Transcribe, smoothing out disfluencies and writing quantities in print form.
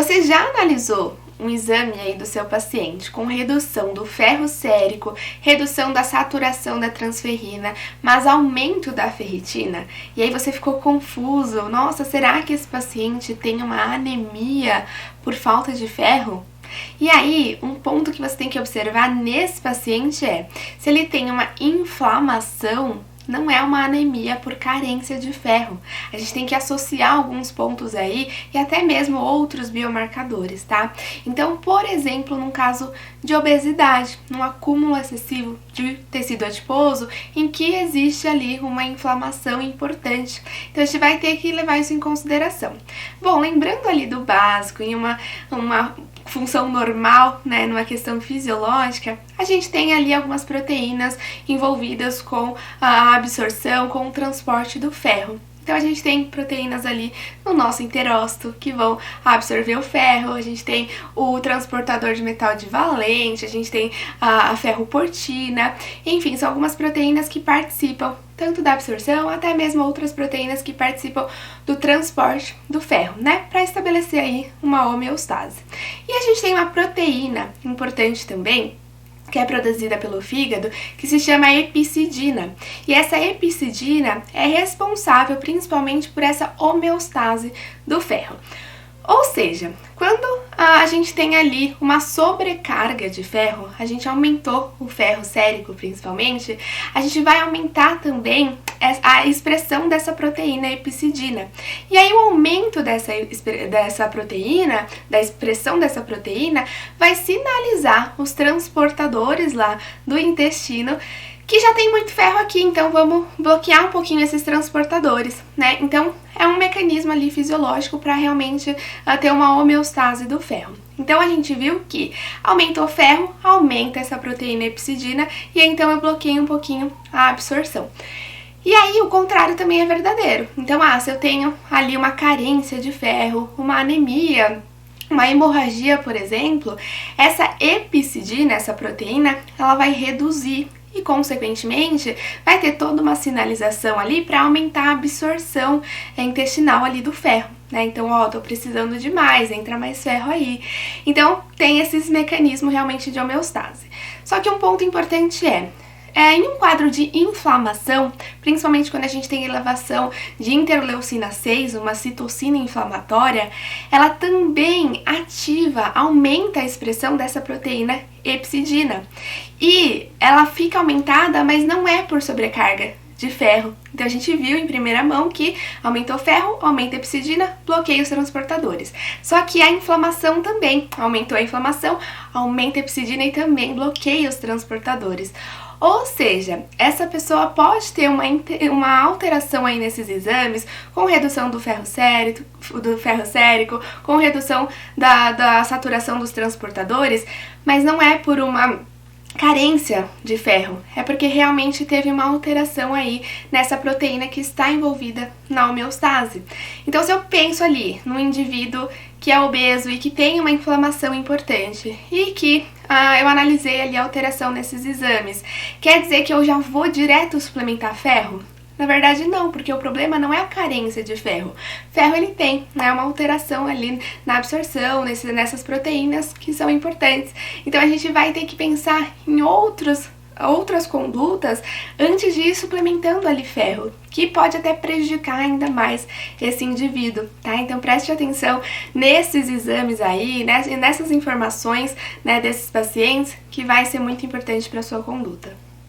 Você já analisou um exame aí do seu paciente com redução do ferro sérico, redução da saturação da transferrina, mas aumento da ferritina? E aí você ficou confuso, nossa, será que esse paciente tem uma anemia por falta de ferro? E aí, um ponto que você tem que observar nesse paciente é, se ele tem uma inflamação, não é uma anemia por carência de ferro. A gente tem que associar alguns pontos aí e até mesmo outros biomarcadores, tá? Então, por exemplo, num caso de obesidade, num acúmulo excessivo de tecido adiposo, em que existe ali uma inflamação importante. Então, a gente vai ter que levar isso em consideração. Bom, lembrando ali do básico, em uma função normal, né, numa questão fisiológica, a gente tem ali algumas proteínas envolvidas com a absorção, com o transporte do ferro. Então a gente tem proteínas ali no nosso enterócito que vão absorver o ferro, a gente tem o transportador de metal divalente, a gente tem a ferroportina, enfim, são algumas proteínas que participam tanto da absorção, até mesmo outras proteínas que participam do transporte do ferro, né, para estabelecer aí uma homeostase. E a gente tem uma proteína importante também, que é produzida pelo fígado, que se chama epicidina. E essa epicidina é responsável principalmente por essa homeostase do ferro. Ou seja, quando a gente tem ali uma sobrecarga de ferro, a gente aumentou o ferro sérico principalmente, a gente vai aumentar também a expressão dessa proteína epicidina. E aí o aumento dessa proteína, da expressão dessa proteína, vai sinalizar os transportadores lá do intestino que já tem muito ferro aqui, então vamos bloquear um pouquinho esses transportadores, né? Então, é um mecanismo ali fisiológico para realmente ter uma homeostase do ferro. Então, a gente viu que aumentou o ferro, aumenta essa proteína epicidina, e aí, então eu bloqueio um pouquinho a absorção. E aí, o contrário também é verdadeiro. Então, se eu tenho ali uma carência de ferro, uma anemia, uma hemorragia, por exemplo, essa epicidina, essa proteína, ela vai reduzir e, consequentemente, vai ter toda uma sinalização ali para aumentar a absorção intestinal ali do ferro, né? Então, tô precisando de mais, entra mais ferro aí. Então, tem esses mecanismos realmente de homeostase. Só que um ponto importante em um quadro de inflamação, principalmente quando a gente tem elevação de interleucina 6, uma citocina inflamatória, ela também aumenta a expressão dessa proteína epicidina. E ela fica aumentada, mas não é por sobrecarga de ferro. Então a gente viu em primeira mão que aumentou o ferro, aumenta a epicidina, bloqueia os transportadores. Só que a inflamação também aumentou a inflamação, aumenta a epicidina e também bloqueia os transportadores. Ou seja, essa pessoa pode ter uma alteração aí nesses exames, com redução do ferro sérico, com redução da saturação dos transportadores, mas não é por uma carência de ferro, é porque realmente teve uma alteração aí nessa proteína que está envolvida na homeostase. Então, se eu penso ali num indivíduo que é obeso e que tem uma inflamação importante e que eu analisei ali a alteração nesses exames, quer dizer que eu já vou direto suplementar ferro? Na verdade não, porque o problema não é a carência de ferro. Ferro ele tem, né, uma alteração ali na absorção, nessas proteínas que são importantes. Então a gente vai ter que pensar em outras condutas antes de ir suplementando ali ferro, que pode até prejudicar ainda mais esse indivíduo, tá? Então preste atenção nesses exames aí, nessas informações, né, desses pacientes, que vai ser muito importante para sua conduta.